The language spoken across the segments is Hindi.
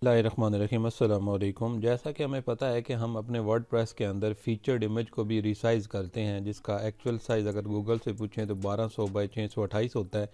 बिस्मिल्लाहिर्रहमानिर्रहीम। अस्सलाम वालेकुम। जैसा कि हमें पता है कि हम अपने वर्डप्रेस के अंदर फीचर्ड इमेज को भी रिसाइज़ करते हैं, जिसका एक्चुअल साइज़ अगर गूगल से पूछें तो 1200 बाई 628 होता है।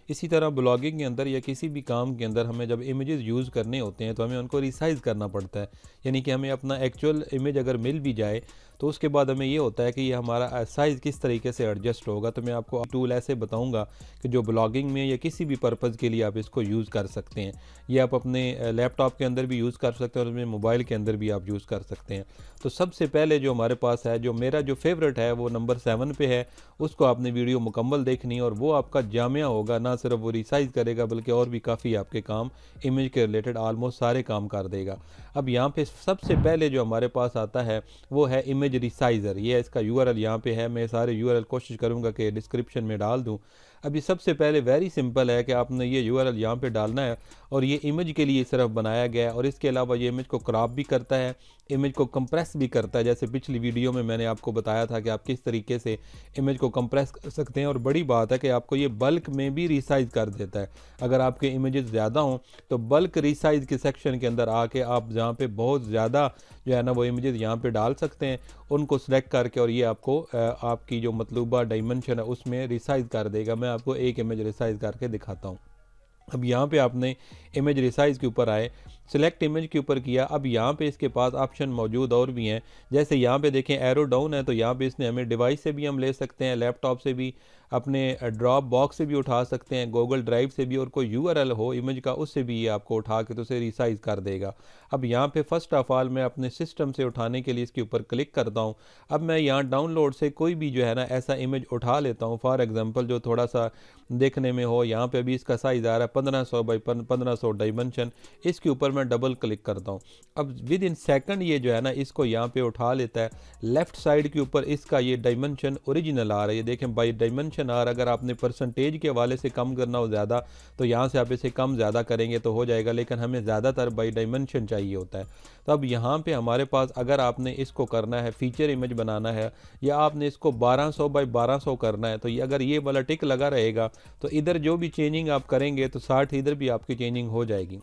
इसी तरह ब्लॉगिंग के अंदर या किसी भी काम के अंदर हमें जब इमेजेस यूज़ करने होते हैं तो हमें उनको रिसाइज़ करना पड़ता है। यानी कि हमें अपना एक्चुअल इमेज अगर मिल भी जाए तो उसके बाद हमें ये होता है कि ये हमारा साइज़ किस तरीके से एडजस्ट होगा। तो मैं आपको टूल ऐसे बताऊंगा कि जो ब्लॉगिंग में या किसी भी पर्पज़ के लिए आप इसको यूज़ कर सकते हैं। ये आप अपने लैपटॉप के अंदर भी यूज़ कर सकते हैं और अपने मोबाइल के अंदर भी आप यूज़ कर सकते हैं। तो सबसे पहले जो हमारे पास है, जो मेरा जो फेवरेट है वो नंबर 7 पे है। उसको आपने वीडियो मुकम्मल देखनी है और वो आपका जामिया होगा, ना सिर्फ वो रिसाइज़ करेगा बल्कि और भी काफ़ी आपके काम इमेज के रिलेटेड ऑलमोस्ट सारे काम कर देगा। अब यहाँ पे सबसे पहले जो हमारे पास आता है वो है इमेज रिसाइज़र। ये इसका यूआरएल यहाँ पे है। मैं सारे यूआरएल कोशिश करूँगा कि डिस्क्रिप्शन में डाल दूँ। अभी सबसे पहले वेरी सिंपल है कि आपने ये यूआरएल यहाँ पे डालना है और ये इमेज के लिए सिर्फ बनाया गया है और इसके अलावा ये इमेज को क्रॉप भी करता है, इमेज को कंप्रेस भी करता है। जैसे पिछली वीडियो में मैंने आपको बताया था कि आप किस तरीके से इमेज को कंप्रेस कर सकते हैं। और बड़ी बात है कि आपको ये बल्क में भी रिसाइज कर देता है। अगर आपके इमेजेस ज़्यादा हों तो बल्क रिसाइज के सेक्शन के अंदर आके आप जहाँ पे बहुत ज़्यादा जो है ना वो इमेजेस यहाँ पे डाल सकते हैं, उनको सेलेक्ट करके और ये आपको आपकी जो मतलूबा डायमेंशन है उसमें रिसाइज कर देगा। मैं आपको एक इमेज रिसाइज करके दिखाता हूँ। अब यहाँ पे आपने इमेज रिसाइज़ के ऊपर आए, सिलेक्ट इमेज के ऊपर किया। अब यहाँ पे इसके पास ऑप्शन मौजूद और भी हैं। जैसे यहाँ पे देखें एरो डाउन है तो यहाँ पे इसने हमें डिवाइस से भी हम ले सकते हैं, लैपटॉप से भी, अपने ड्रॉप बॉक्स से भी उठा सकते हैं, गूगल ड्राइव से भी, और कोई यूआरएल हो इमेज का उससे भी ये आपको उठा के तो उसे रिसाइज़ कर देगा। अब यहाँ पे फर्स्ट ऑफ ऑल मैं अपने सिस्टम से उठाने के लिए इसके ऊपर क्लिक करता हूँ। अब मैं यहाँ डाउनलोड से कोई भी जो है ना ऐसा इमेज उठा लेता हूँ, फॉर एग्जांपल जो थोड़ा सा देखने में हो। यहाँ पे अभी इसका साइज़ आ रहा है 1500 बाई 1500 डायमेंशन। इसके ऊपर मैं डबल क्लिक करता हूँ। अब विद इन सेकंड ये जो है ना इसको यहाँ पे उठा लेता है। लेफ्ट साइड के ऊपर इसका ये डायमेंशन ओरिजिनल आ रहा है, ये देखें बाई डायमेंशन आ रहा है। अगर आपने परसेंटेज के हवाले से कम करना हो ज़्यादा तो यहाँ से आप इसे कम ज़्यादा करेंगे तो हो जाएगा, लेकिन हमें ज़्यादातर बाई डायमेंशन चाहिए होता है। तो अब यहाँ पे हमारे पास अगर आपने इसको करना है, फीचर इमेज बनाना है, या आपने इसको 1200 बाई 1200 करना है, तो ये अगर ये वाला टिक लगा रहेगा तो इधर जो भी चेंजिंग आप करेंगे तो 60 इधर भी आपकी चेंजिंग हो जाएगी।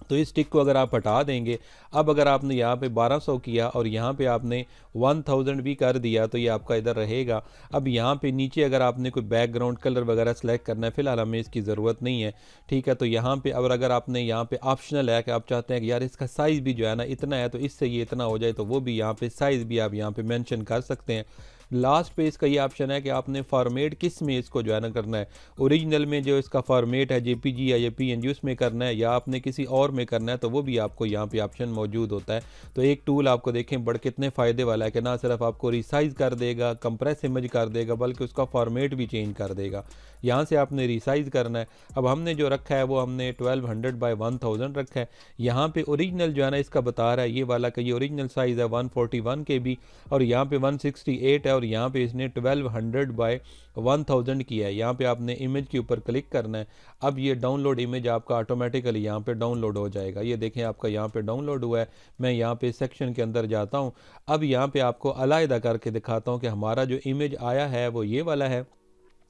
तो इस टिक को अगर आप हटा देंगे, अब अगर आपने यहाँ पे 1200 किया और यहाँ पे आपने 1000 भी कर दिया तो ये आपका इधर रहेगा। अब यहाँ पे नीचे अगर आपने कोई बैकग्राउंड कलर वगैरह सेलेक्ट करना है, फिलहाल हमें इसकी ज़रूरत नहीं है, ठीक है। तो यहाँ पे अगर आपने यहाँ पे ऑप्शनल है कि आप चाहते हैं कि यार इसका साइज़ भी जो है ना इतना है तो इससे ये इतना हो जाए, तो वो भी यहाँ पे साइज़ भी आप यहाँ पे मेंशन कर सकते हैं। लास्ट पे इसका ये ऑप्शन है कि आपने फॉर्मेट किस में इसको जो है ना करना है, ओरिजिनल में जो इसका फॉर्मेट है जेपीजी या पीएनजी उसमें करना है, या आपने किसी और में करना है, तो वो भी आपको यहाँ पे ऑप्शन मौजूद होता है। तो एक टूल आपको देखें बड़ कितने फ़ायदे वाला है कि ना सिर्फ आपको रिसाइज कर देगा, कंप्रेस इमेज कर देगा, बल्कि उसका फॉर्मेट भी चेंज कर देगा। यहाँ से आपने रिसाइज करना है। अब हमने जो रखा है वो हमने 1200 बाई 1000 रखा है। यहाँ पे ओरिजिनल जो है ना इसका बता रहा है ये वाला कि ये ओरिजिनल साइज़ है 141 के बी, और यहाँ पे 168 है, और यहाँ पे इसने 1200 बाय 1000 किया है। यहाँ पे आपने इमेज के ऊपर क्लिक करना है। अब ये डाउनलोड इमेज आपका ऑटोमेटिकली यहाँ पे डाउनलोड हो जाएगा। ये देखें आपका यहाँ पे डाउनलोड हुआ है। मैं यहाँ पे सेक्शन के अंदर जाता हूँ। अब यहाँ पे आपको अलग करके दिखाता हूँ कि हमारा जो इमेज आया है वो ये वाला है।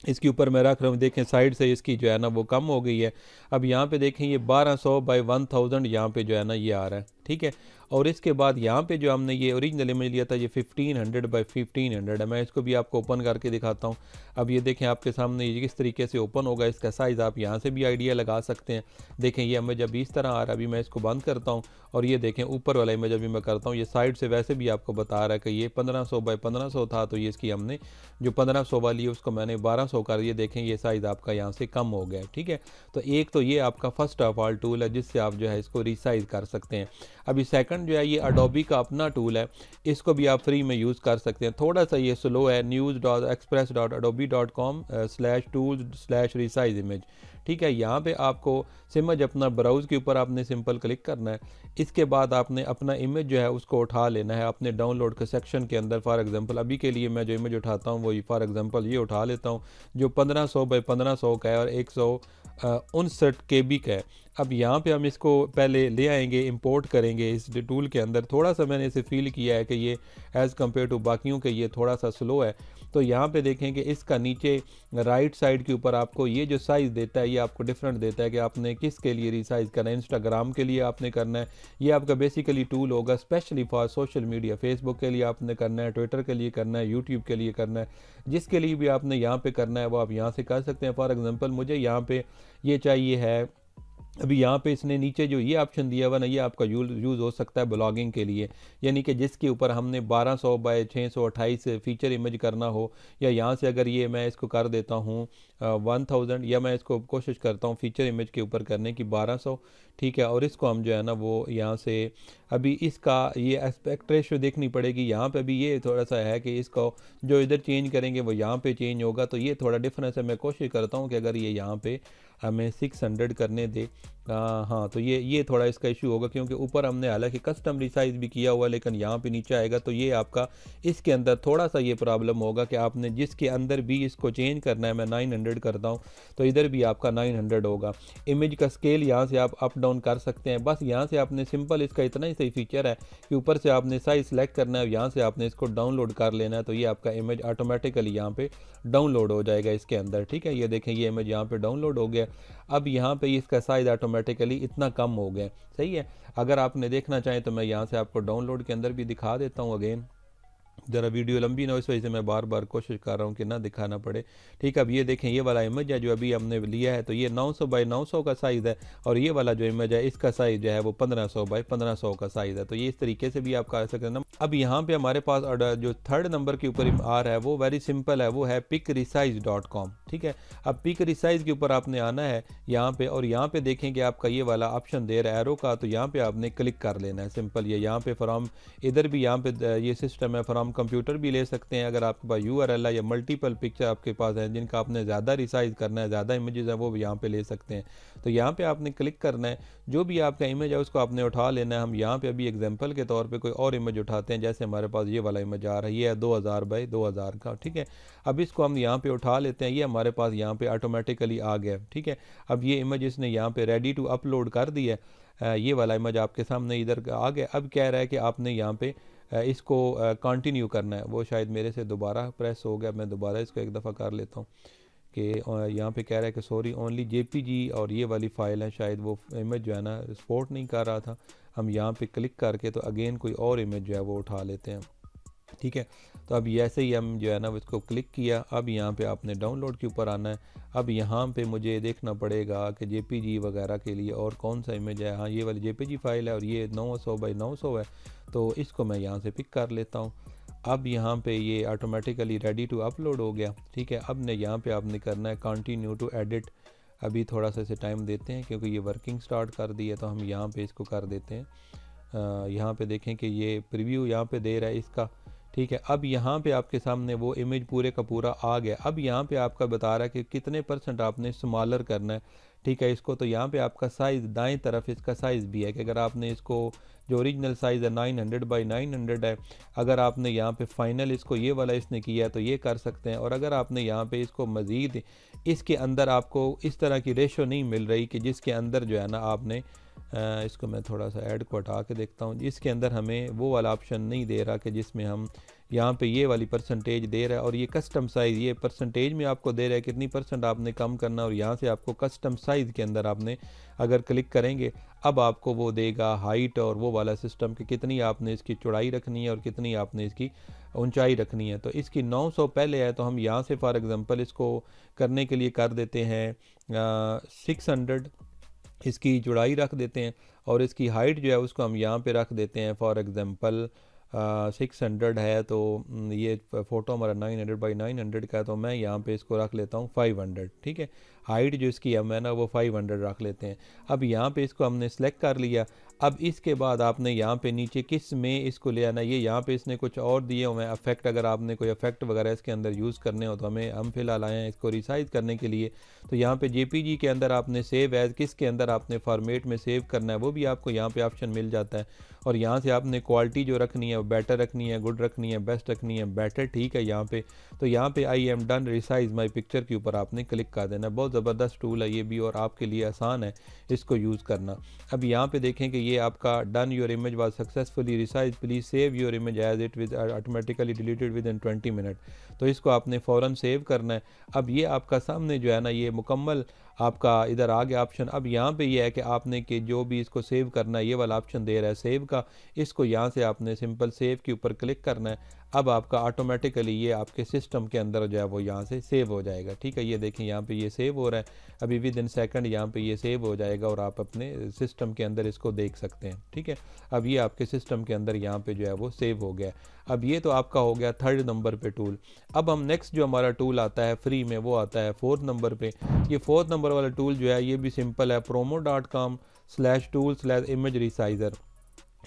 इसके ऊपर मैं रख रहा हूँ, देखें साइड से इसकी जो है ना वो कम हो गई है। अब यहाँ पे देखें ये 1200 बाई 1000 यहाँ पे जो है ना ये आ रहा है, ठीक है। और इसके बाद यहाँ पे जो हमने ये ओरिजिनल इमेज लिया था ये 1500 बाई 1500 है। मैं इसको भी आपको ओपन करके दिखाता हूँ। अब ये देखें आपके सामने ये किस तरीके से ओपन होगा। इसका साइज़ आप यहाँ से भी आइडिया लगा सकते हैं। देखें ये इमेज अभी इस तरह आ रहा है। अभी मैं इसको बंद करता हूँ और ये देखें ऊपर वाला इमेज अभी मैं करता हूँ। ये साइड से वैसे भी आपको बता रहा है कि ये 1500 बाई 1500 था, तो ये इसकी हमने जो 1500 वाली है उसको मैंने 1200 कर दिया। देखें ये साइज़ आपका यहाँ से कम हो गया है, ठीक है। तो एक तो ये आपका फर्स्ट ऑफ ऑल टूल है जिससे आप जो है इसको रिसाइज कर सकते हैं। अभी सेकंड जो है ये अडोबी का अपना टूल है, इसको भी आप फ्री में यूज़ कर सकते हैं। थोड़ा सा ये स्लो है, news.express.adobe.com/tools/resize image, ठीक है। यहाँ पे आपको सिमज अपना ब्राउज़ के ऊपर आपने सिंपल क्लिक करना है। इसके बाद आपने अपना इमेज जो है उसको उठा लेना है अपने डाउनलोड के सेक्शन के अंदर। फॉर एग्जांपल अभी के लिए मैं जो इमेज उठाता हूँ वो फॉर एग्जांपल ये उठा लेता हूँ जो 1500 बाई 1500 का है और 159 KB का है। अब यहाँ पे हम इसको पहले ले आएंगे, इंपोर्ट करेंगे इस टूल के अंदर। थोड़ा सा मैंने इसे फील किया है कि ये एज़ कम्पेयर टू बाकियों के ये थोड़ा सा स्लो है। तो यहाँ पे देखें कि इसका नीचे राइट साइड के ऊपर आपको ये जो साइज़ देता है ये आपको डिफरेंट देता है कि आपने किसके लिए रिसाइज़ करना है। इंस्टाग्राम के लिए आपने करना है, ये आपका बेसिकली टूल होगा specially for social media. Facebook के लिए आपने करना है, ट्विटर के लिए करना है, यूट्यूब के लिए करना है, जिसके लिए भी आपने यहाँ पे करना है वो आप यहाँ से कर सकते हैं। फॉर एग्जांपल मुझे यहाँ पे ये चाहिए है, अभी यहाँ पे इसने नीचे जो ये ऑप्शन दिया हुआ ना, ये आपका यूज़ हो सकता है ब्लॉगिंग के लिए, यानी कि जिसके ऊपर हमने 1200 बाय 628 फीचर इमेज करना हो, या यहाँ से अगर ये मैं इसको कर देता हूँ 1000, या मैं इसको कोशिश करता हूँ फीचर इमेज के ऊपर करने की 1200, ठीक है। और इसको हम जो है ना वो यहाँ से अभी इसका ये एस्पेक्ट रेशियो देखनी पड़ेगी। यहाँ पे भी ये थोड़ा सा है कि इसको जो इधर चेंज करेंगे वो यहाँ पे चेंज होगा, तो ये थोड़ा डिफरेंस है। मैं कोशिश करता हूँ कि अगर ये यहाँ पे हमें 600 करने दे, हाँ, तो ये थोड़ा इसका इशू होगा, क्योंकि ऊपर हमने हालांकि कस्टम रिसाइज भी किया हुआ, लेकिन यहाँ पे नीचे आएगा तो ये आपका इसके अंदर थोड़ा सा ये प्रॉब्लम होगा कि आपने जिसके अंदर भी इसको चेंज करना है। मैं 900 करता हूँ तो इधर भी आपका 900 होगा। इमेज का स्केल यहाँ से आप अप डाउन कर सकते हैं। बस यहाँ से आपने सिंपल इसका इतना ही सही फीचर है कि ऊपर से आपने साइज सेलेक्ट करना है, यहाँ से आपने इसको डाउनलोड कर लेना है, तो ये आपका इमेज ऑटोमेटिकली यहाँ पे डाउनलोड हो जाएगा इसके अंदर, ठीक है। ये देखें ये इमेज यहाँ पे डाउनलोड हो गया। अब यहाँ पे इसका साइज़ ऑटोमेटिकली इतना कम हो गया, सही है। अगर आपने देखना चाहें तो मैं यहाँ से आपको डाउनलोड के अंदर भी दिखा देता हूँ अगेन, ज़रा वीडियो लंबी ना हो इस वजह से मैं बार बार कोशिश कर रहा हूँ कि ना दिखाना पड़े, ठीक है। अब ये देखें ये वाला इमेज है जो अभी हमने लिया है, तो ये 900 बाई 900 का साइज़ है, और ये वाला जो इमेज है इसका साइज़ जो है वो 1500 बाई 1500 का साइज़ है। तो ये इस तरीके से भी आप कर सकते हैं। अब यहाँ पे हमारे पास जो थर्ड नंबर के ऊपर आ रहा है वो वेरी सिंपल है, वो है picresize.com, ठीक है। अब पिक रिसाइज के ऊपर आपने आना है यहाँ पे, और यहाँ पे देखें कि आपका ये वाला ऑप्शन दे रहा है एरो का, तो यहाँ पे आपने क्लिक कर लेना है सिंपल। ये यहाँ पे फ्रॉम इधर भी यहाँ पे ये सिस्टम है, फ्रॉम कंप्यूटर भी ले सकते हैं अगर आपके पास URL है, या मल्टीपल पिक्चर आपके पास है जिनका आपने ज़्यादा रिसाइज करना है, ज़्यादा इमेजेस हैं, वो भी यहाँ पे ले सकते हैं। तो यहाँ पे आपने क्लिक करना है, जो भी आपका इमेज है उसको आपने उठा लेना है। हम यहाँ पे अभी एग्जांपल के तौर पे कोई और इमेज उठाते हैं, जैसे हमारे पास ये वाला इमेज आ रही है 2000 बाई 2000 का, ठीक है। अब इसको हम यहाँ पे उठा लेते हैं, ये हमारे पास यहाँ पे ऑटोमेटिकली आ गया, ठीक है। अब ये इमेज इसने यहाँ पे रेडी टू अपलोड कर दी है, ये वाला इमेज आपके सामने इधर आ गया। अब कह रहा है कि आपने यहाँ पे इसको कंटिन्यू करना है। वो शायद मेरे से दोबारा प्रेस हो गया, मैं दोबारा इसको एक दफ़ा कर लेता हूँ कि यहाँ पे कह रहा है कि सॉरी ओनली JPG और ये वाली फ़ाइल है, शायद वो इमेज जो है ना सपोर्ट नहीं कर रहा था। हम यहाँ पे क्लिक करके तो अगेन कोई और इमेज जो है वो उठा लेते हैं, ठीक है। तो अब ऐसे ही हम जो है ना इसको क्लिक किया। अब यहाँ पे आपने डाउनलोड के ऊपर आना है। अब यहाँ पे मुझे देखना पड़ेगा कि JPG वगैरह के लिए और कौन सा इमेज है। हाँ, ये वाली JPG फाइल है और ये 900 बाई 900 है, तो इसको मैं यहाँ से पिक कर लेता हूँ। अब यहाँ पे ये ऑटोमेटिकली रेडी टू अपलोड हो गया, ठीक है। अब ने यहाँ पे आपने करना है कंटिन्यू टू एडिट। अभी थोड़ा सा इसे टाइम देते हैं क्योंकि ये वर्किंग स्टार्ट कर दी है, तो हम यहाँ पे इसको कर देते हैं। यहाँ पे देखें कि ये प्रीव्यू यहाँ पे दे रहा है इसका, ठीक है। अब यहाँ पे आपके सामने वो इमेज पूरे का पूरा आ गया। अब यहाँ पे आपका बता रहा है कि कितने % आपने स्मॉलर करना है, ठीक है इसको। तो यहाँ पे आपका साइज़ दाएं तरफ इसका साइज़ भी है कि अगर आपने इसको जो ओरिजिनल साइज़ है 900 बाई 900 है, अगर आपने यहाँ पे फाइनल इसको ये वाला इसने किया है तो ये कर सकते हैं। और अगर आपने यहाँ पे इसको मज़ीद इसके अंदर आपको इस तरह की रेशो नहीं मिल रही कि जिसके अंदर जो है ना आपने इसको मैं थोड़ा सा ऐड को हटा के देखता हूँ, इसके अंदर हमें वो वाला ऑप्शन नहीं दे रहा कि जिसमें हम यहाँ पे ये वाली % दे रहा है, और ये कस्टम साइज़ ये % में आपको दे रहा है कितनी % आपने कम करना, और यहाँ से आपको कस्टम साइज़ के अंदर आपने अगर क्लिक करेंगे अब आपको वो देगा हाइट और वो वाला सिस्टम कि कितनी आपने इसकी चौड़ाई रखनी है और कितनी आपने इसकी ऊंचाई रखनी है। तो इसकी 900 पहले है, तो हम यहाँ से फॉर एग्ज़ाम्पल इसको करने के लिए कर देते हैं 600, इसकी चौड़ाई रख देते हैं, और इसकी हाइट जो है उसको हम यहाँ पे रख देते हैं फॉर एग्ज़ाम्पल 600 है, तो ये फ़ोटो हमारा 900 बाई 900 का है, तो मैं यहाँ पे इसको रख लेता हूँ 500, ठीक है। हाइट जो इसकी है मैं ना वो 500 रख लेते हैं। अब यहाँ पे इसको हमने सेलेक्ट कर लिया। अब इसके बाद आपने यहाँ पे नीचे किस में इसको ले आना, ये यहाँ पे इसने कुछ और दिए हुए हैं अफेक्ट, अगर आपने कोई अफेक्ट वगैरह इसके अंदर यूज़ करने हो तो हम फ़िलहाल आए हैं इसको रिसाइज़ करने के लिए। तो यहाँ पे JPG के अंदर आपने सेव एज़ किसके अंदर आपने फॉर्मेट में सेव करना है वो भी आपको यहाँ पे ऑप्शन मिल जाता है, और यहाँ से आपने क्वालिटी जो रखनी है वो बेटर रखनी है, गुड रखनी है, बेस्ट रखनी है, बेटर, ठीक है यहाँ पे। तो यहाँ पे I am done resize my picture के ऊपर आपने क्लिक कर देना, बहुत ज़बरदस्त टूल है ये भी, और आपके लिए आसान है इसको यूज़ करना। अब यहाँ पे देखें कि ये आपका done your image was successfully resize, please save your image as it with automatically deleted within 20 minute. तो इसको आपने फ़ौरन सेव करना है। अब ये आपका सामने जो है ना ये मुकम्मल आपका इधर आ गया ऑप्शन। अब यहाँ पे ये है कि आपने कि जो भी इसको सेव करना है, ये वाला ऑप्शन दे रहा है सेव का, इसको यहाँ से आपने सिंपल सेव के ऊपर क्लिक करना है। अब आपका ऑटोमेटिकली ये आपके सिस्टम के अंदर जो है वो यहाँ से सेव हो जाएगा। ठीक है, ये देखें यहाँ पे ये सेव हो रहा है, अभी विद इन सेकंड यहाँ पे ये सेव हो जाएगा और आप अपने सिस्टम के अंदर इसको देख सकते हैं। ठीक है, अब ये आपके सिस्टम के अंदर यहाँ पे जो है वो सेव हो गया। अब ये तो आपका हो गया 3rd नंबर पे टूल। अब हम नेक्स्ट जो हमारा टूल आता है फ्री में वो आता है 4th नंबर पे। ये 4th नंबर वाला टूल जो है ये भी सिंपल है, promo.com/tool/image resizer।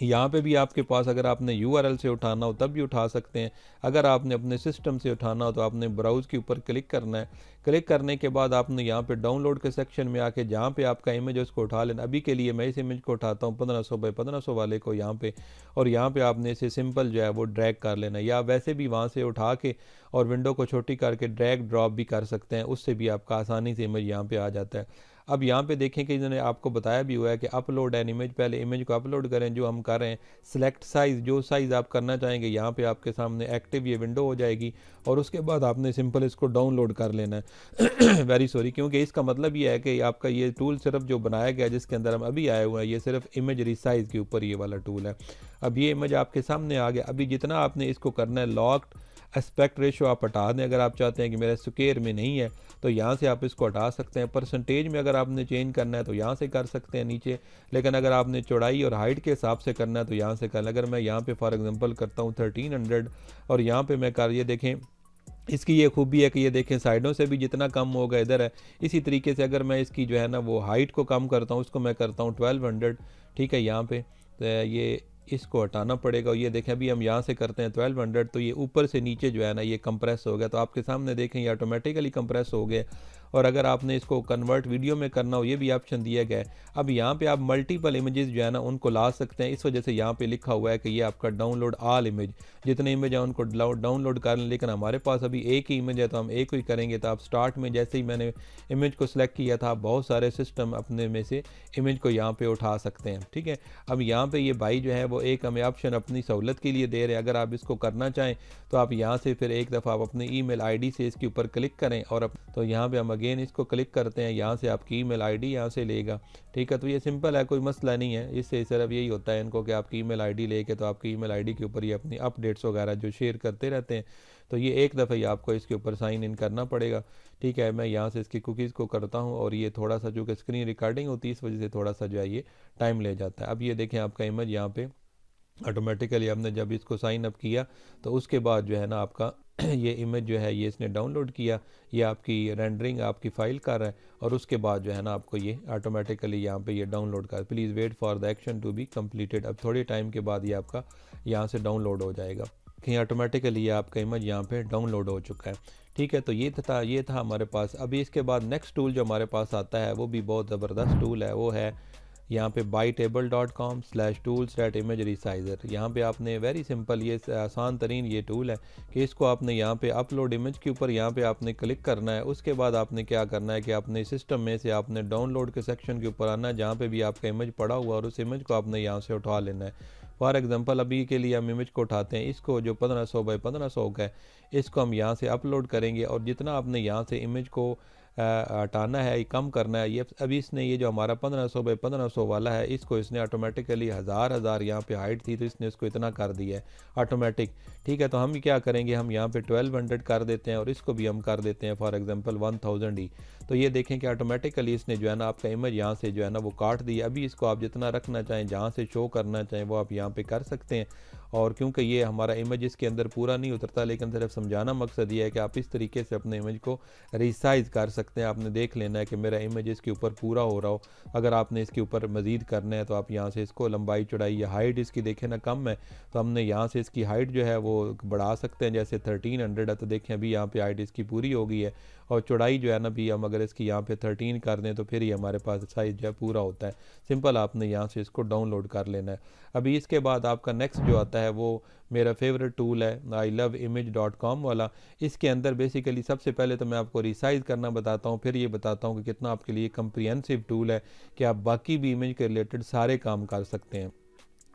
यहाँ पे भी आपके पास अगर आपने URL से उठाना हो तब भी उठा सकते हैं, अगर आपने अपने सिस्टम से उठाना हो तो आपने ब्राउज़ के ऊपर क्लिक करना है। क्लिक करने के बाद आपने यहाँ पे डाउनलोड के सेक्शन में आके जहाँ पे आपका इमेज है उसको उठा लेना। अभी के लिए मैं इस इमेज को उठाता हूँ 1500 बाई 1500 वाले को यहाँ पे, और यहाँ पे आपने इसे सिंपल जो है वो ड्रैग कर लेना, या वैसे भी वहाँ से उठा के और विंडो को छोटी करके ड्रैग ड्रॉप भी कर सकते हैं, उससे भी आपका आसानी से इमेज यहाँ पे आ जाता है। अब यहाँ पे देखें कि इन्होंने आपको बताया भी हुआ है कि अपलोड एन इमेज, पहले इमेज को अपलोड करें जो हम कर रहे हैं। सिलेक्ट साइज़, जो साइज़ आप करना चाहेंगे यहाँ पे आपके सामने एक्टिव ये विंडो हो जाएगी, और उसके बाद आपने सिंपल इसको डाउनलोड कर लेना है। वेरी सॉरी, क्योंकि इसका मतलब ये है कि आपका ये टूल सिर्फ जो बनाया गया जिसके अंदर हम अभी आए हुए हैं, ये सिर्फ इमेज रिसाइज के ऊपर ये वाला टूल है। अब ये इमेज आपके सामने आ गया। अभी जितना आपने इसको करना है, लॉक्ड एस्पेक्ट रेशो आप हटा दें, अगर आप चाहते हैं कि मेरा स्क्वायर में नहीं है तो यहाँ से आप इसको हटा सकते हैं। परसेंटेज में अगर आपने चेंज करना है तो यहाँ से कर सकते हैं नीचे, लेकिन अगर आपने चौड़ाई और हाइट के हिसाब से करना है तो यहाँ से कर। अगर मैं यहाँ पे फॉर एग्जांपल करता हूँ 1300 और यहाँ पे मैं कर, ये देखें इसकी ये खूबी है कि ये देखें साइडों से भी जितना कम होगा इधर है। इसी तरीके से अगर मैं इसकी जो है ना वो हाइट को कम करता हूँ, उसको मैं करता हूँ 1200। ठीक है, यहाँ पे तो ये इसको हटाना पड़ेगा। ये देखें अभी हम यहाँ से करते हैं 1200, तो ये ऊपर से नीचे जो है ना ये कंप्रेस हो गया। तो आपके सामने देखें ये ऑटोमेटिकली कंप्रेस हो गया। और अगर आपने इसको कन्वर्ट वीडियो में करना हो ये भी ऑप्शन दिया गया है। अब यहाँ पे आप मल्टीपल इमेजेस जो है ना उनको ला सकते हैं, इस वजह से यहाँ पे लिखा हुआ है कि ये आपका डाउनलोड ऑल इमेज, जितने इमेज है उनको डाउनलोड कर लें। लेकिन हमारे पास अभी एक ही इमेज है तो हम एक ही करेंगे। तो आप स्टार्ट में जैसे ही मैंने इमेज को सिलेक्ट किया था, बहुत सारे सिस्टम अपने में से इमेज को यहाँ पे उठा सकते हैं। ठीक है, अब यहाँ पे ये भाई जो है वो एक हमें ऑप्शन अपनी सहूलत के लिए दे रहे हैं। अगर आप इसको करना चाहें तो आप यहाँ से फिर एक दफ़ा आप अपनी ईमेल आईडी से इसके ऊपर क्लिक करें, और तो यहाँ पे हम अगेन इसको क्लिक करते हैं, यहाँ से आपकी ईमेल आईडी यहाँ से लेगा। ठीक है, तो ये सिंपल है, कोई मसला नहीं है। इससे सिर्फ यही होता है इनको कि आपकी ईमेल आईडी लेके तो आपकी ईमेल आईडी के ऊपर ये अपनी अपडेट्स वगैरह जो शेयर करते रहते हैं। तो ये एक दफ़ा ही आपको इसके ऊपर साइन इन करना पड़ेगा। ठीक है, मैं यहाँ से इसकी कुकीज़ को करता हूँ, और ये थोड़ा सा जो कि स्क्रीन रिकॉर्डिंग होती है इस वजह से थोड़ा सा जो है ये टाइम ले जाता है। अब ये देखें आपका इमेज यहाँ पे ऑटोमेटिकली आपने जब इसको साइन अप किया तो उसके बाद जो है ना आपका ये इमेज जो है ये इसने डाउनलोड किया, ये आपकी रेंडरिंग आपकी फ़ाइल कर रहा है, और उसके बाद जो है ना आपको ये ऑटोमेटिकली यहाँ पे ये डाउनलोड कर। Please wait for the action to be completed. अब थोड़े टाइम के बाद ये आपका यहाँ से डाउनलोड हो जाएगा कि ऑटोमेटिकली ये आपका इमेज यहाँ पे डाउनलोड हो चुका है। ठीक है, तो ये था हमारे पास। अभी इसके बाद नेक्स्ट टूल जो हमारे पास आता है वो भी बहुत ज़बरदस्त टूल है, वो है यहाँ पे bytable.com/tools.image resizer। यहाँ पे आपने वेरी सिंपल, ये आसान तरीन ये टूल है कि इसको आपने यहाँ पे अपलोड इमेज के ऊपर यहाँ पे आपने क्लिक करना है। उसके बाद आपने क्या करना है कि आपने सिस्टम में से आपने डाउनलोड के सेक्शन के ऊपर आना है जहाँ पे भी आपका इमेज पड़ा हुआ, और उस इमेज को आपने यहाँ से उठा लेना है। फॉर एग्जांपल अभी के लिए हम इमेज को उठाते हैं, इसको जो 1500 बाई 1500 का है इसको हम यहाँ से अपलोड करेंगे, और जितना आपने यहाँ से इमेज को हटाना है, कम करना है, ये अभी इसने ये जो हमारा 1500 बाई 1500 वाला है इसको इसने ऑटोमेटिकली हज़ार यहाँ पे हाइट थी तो इसने इसको इतना कर दिया है ऑटोमेटिक। ठीक है, तो हम क्या करेंगे, हम यहाँ पे 1200 कर देते हैं, और इसको भी हम कर देते हैं फॉर एग्जांपल 1000 ही। तो ये देखें कि ऑटोमेटिकली इसने जो है ना आपका इमेज यहाँ से जो है ना वो काट दिया। अभी इसको आप जितना रखना चाहें, जहाँ से शो करना चाहें वो आप यहाँ पे कर सकते हैं। और क्योंकि ये हमारा इमेज इसके अंदर पूरा नहीं उतरता, लेकिन सिर्फ समझाना मकसद ये है कि आप इस तरीके से अपने इमेज को रिसाइज कर सकते हैं। आपने देख लेना है कि मेरा इमेज इसके ऊपर पूरा हो रहा हो। अगर आपने इसके ऊपर मज़ीद करना है तो आप यहाँ से इसको लंबाई चौड़ाई या हाइट इसकी देखें ना कम है तो हमने यहाँ से इसकी हाइट जो है वो बढ़ा सकते हैं। जैसे 1300 है तो देखें अभी यहाँ पे हाइट इसकी पूरी हो गई है, और चौड़ाई जो है ना भी हम अगर इसकी यहाँ पे 13 कर दें तो फिर ही हमारे पास साइज़ जो है पूरा होता है। सिंपल आपने यहाँ से इसको डाउनलोड कर लेना है। अभी इसके बाद आपका नेक्स्ट जो आता है वो मेरा फेवरेट टूल है iloveimage.com वाला। इसके अंदर बेसिकली सबसे पहले तो मैं आपको रिसाइज़ करना बताता हूँ, फिर ये बताता हूँ कि कितना आपके लिए कम्प्रिहेंसिव टूल है कि आप बाकी भी इमेज के रिलेटेड सारे काम कर सकते हैं।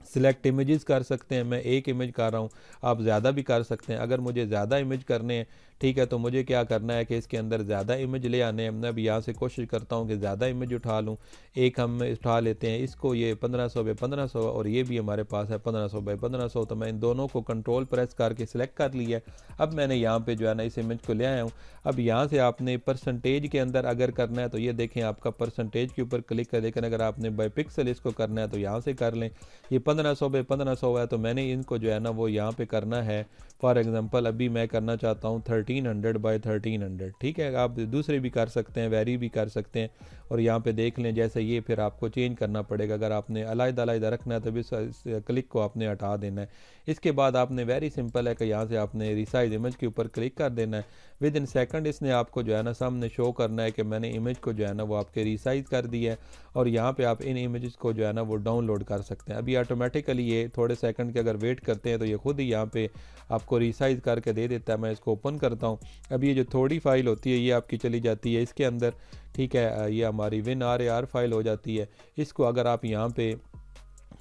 सिलेक्ट इमेजेस कर सकते हैं, मैं एक इमेज कर रहा हूँ, आप ज़्यादा भी कर सकते हैं। अगर मुझे ज़्यादा इमेज करने हैं, ठीक है, तो मुझे क्या करना है कि इसके अंदर ज़्यादा इमेज ले आने हैं। मैं अभी यहाँ से कोशिश करता हूँ कि ज़्यादा इमेज उठा लूँ। एक हम उठा लेते हैं इसको, ये 1500 बाई 1500 और ये भी हमारे पास है 1500 बाई 1500। तो मैं इन दोनों को कंट्रोल प्रेस करके सिलेक्ट कर लिया। अब मैंने यहाँ पे जो है ना इस इमेज को ले आया हूँ। अब यहाँ से आपने परसेंटेज के अंदर अगर करना है तो ये देखें आपका परसेंटेज के ऊपर क्लिक कर, लेकिन अगर आपने बाई पिक्सल इसको करना है तो यहाँ से कर लें। ये 1500 बाई 1500 है, तो मैंने इनको जो है ना वो यहाँ पे करना है। फॉर एग्जांपल अभी मैं करना चाहता हूँ 1300 बाई 1300, ठीक है। आप दूसरे भी कर सकते हैं, वेरी भी कर सकते हैं। और यहाँ पे देख लें जैसे ये, फिर आपको चेंज करना पड़ेगा। अगर आपने अलग-अलग रखना है तो भी इस क्लिक को आपने हटा देना है। इसके बाद आपने वेरी सिंपल है कि यहाँ से आपने रिसाइज इमेज के ऊपर क्लिक कर देना है। विद इन सेकंड इसने आपको जो है ना सामने शो करना है कि मैंने इमेज को जो है ना वो आपके रिसाइज कर दिया है। और यहाँ पे आप इन इमेजेस को जो है ना वो डाउनलोड कर सकते हैं। अभी ऑटोमेटिकली ये थोड़े सेकंड के अगर वेट करते हैं तो ये खुद ही यहाँ पे आपको रिसाइज करके दे देता है। मैं इसको ओपन करता हूँ। अभी ये जो थोड़ी फाइल होती है ये आपकी चली जाती है इसके अंदर, ठीक है। ये हमारी WinRAR फाइल हो जाती है। इसको अगर आप यहाँ पे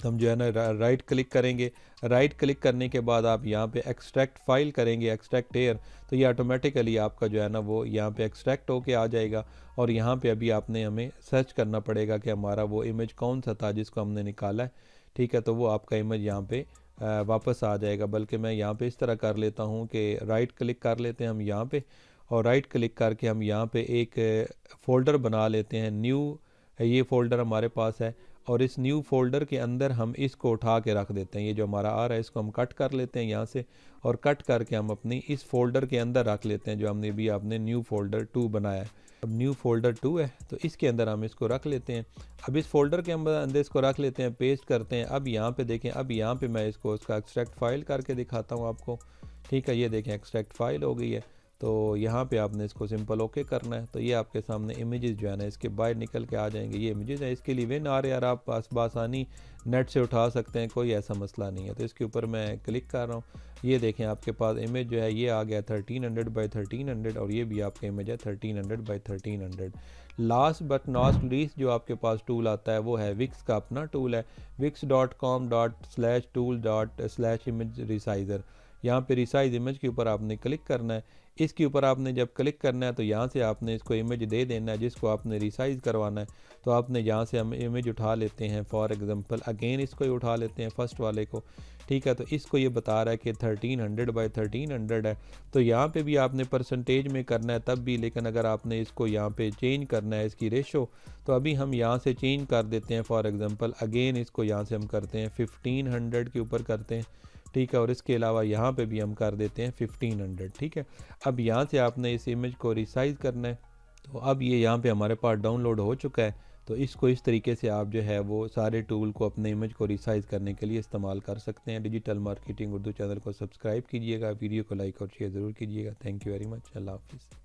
हम जो है ना राइट क्लिक करेंगे, राइट क्लिक करने के बाद आप यहाँ पे एक्सट्रैक्ट फाइल करेंगे, एक्सट्रैक्ट एयर, तो ये ऑटोमेटिकली आपका जो है ना वो यहाँ पे एक्सट्रैक्ट होके आ जाएगा। और यहाँ पे अभी आपने हमें सर्च करना पड़ेगा कि हमारा वो इमेज कौन सा था जिसको हमने निकाला है, ठीक है। तो वो आपका इमेज यहाँ पे वापस आ जाएगा। बल्कि मैं यहाँ पे इस तरह कर लेता हूँ कि राइट क्लिक कर लेते हैं हम यहाँ पे, और राइट क्लिक करके हम यहाँ पे एक फ़ोल्डर बना लेते हैं। न्यू ये फ़ोल्डर हमारे पास है, और इस न्यू फोल्डर के अंदर हम इसको उठा के रख देते हैं। ये जो हमारा आ रहा है इसको हम कट कर लेते हैं यहाँ से, और कट करके हम अपनी इस फोल्डर के अंदर रख लेते हैं जो हमने भी आपने न्यू फोल्डर 2 बनाया है। अब न्यू फोल्डर 2 है तो इसके अंदर हम इसको रख लेते हैं। अब इस फोल्डर के अंदर इसको रख लेते हैं, पेस्ट करते हैं। अब यहाँ पे देखें, अब यहाँ पे मैं इसको उसका एक्सट्रैक्ट फाइल करके दिखाता हूँ आपको, ठीक है। ये देखें एक्सट्रैक्ट फाइल हो गई है। तो यहाँ पे आपने इसको सिंपल ओके करना है। तो ये आपके सामने इमेजेस जो है ना इसके बाहर निकल के आ जाएंगे। ये इमेजेस है, इसके लिए WinRAR आप बासानी नेट से उठा सकते हैं, कोई ऐसा मसला नहीं है। तो इसके ऊपर मैं क्लिक कर रहा हूँ। ये देखें आपके पास इमेज जो है ये आ गया 1300 बाई 1300, और ये भी आपका इमेज है 1300 by 1300। Last but not least जो आपके पास टूल आता है वो है विक्स का अपना टूल है, wix.com/tool./image resizer। यहाँ पे रिसाइज इमेज के ऊपर आपने क्लिक करना है। इसके ऊपर आपने जब क्लिक करना है तो यहाँ से आपने इसको इमेज दे देना है जिसको आपने रिसाइज करवाना है। तो आपने यहाँ से हम इमेज उठा लेते हैं, फॉर एग्जांपल अगेन इसको ही उठा लेते हैं फर्स्ट वाले को, ठीक है। तो इसको ये बता रहा है कि 1300 बाई 1300 है। तो यहाँ पे भी आपने परसेंटेज में करना है तब भी, लेकिन अगर आपने इसको यहाँ पे चेंज करना है इसकी रेशो, तो अभी हम यहाँ से चेंज कर देते हैं। फॉर एग्जांपल अगेन इसको यहाँ से हम करते हैं 1500 के ऊपर करते हैं, ठीक है। और इसके अलावा यहाँ पे भी हम कर देते हैं 1500, ठीक है। अब यहाँ से आपने इस इमेज को रिसाइज करना है। तो अब ये यहाँ पे हमारे पास डाउनलोड हो चुका है। तो इसको इस तरीके से आप जो है वो सारे टूल को अपने इमेज को रिसाइज करने के लिए इस्तेमाल कर सकते हैं। डिजिटल मार्केटिंग उर्दू चैनल को सब्सक्राइब कीजिएगा, वीडियो को लाइक और शेयर ज़रूर कीजिएगा। Thank you very much. अल्लाह हाफिज़।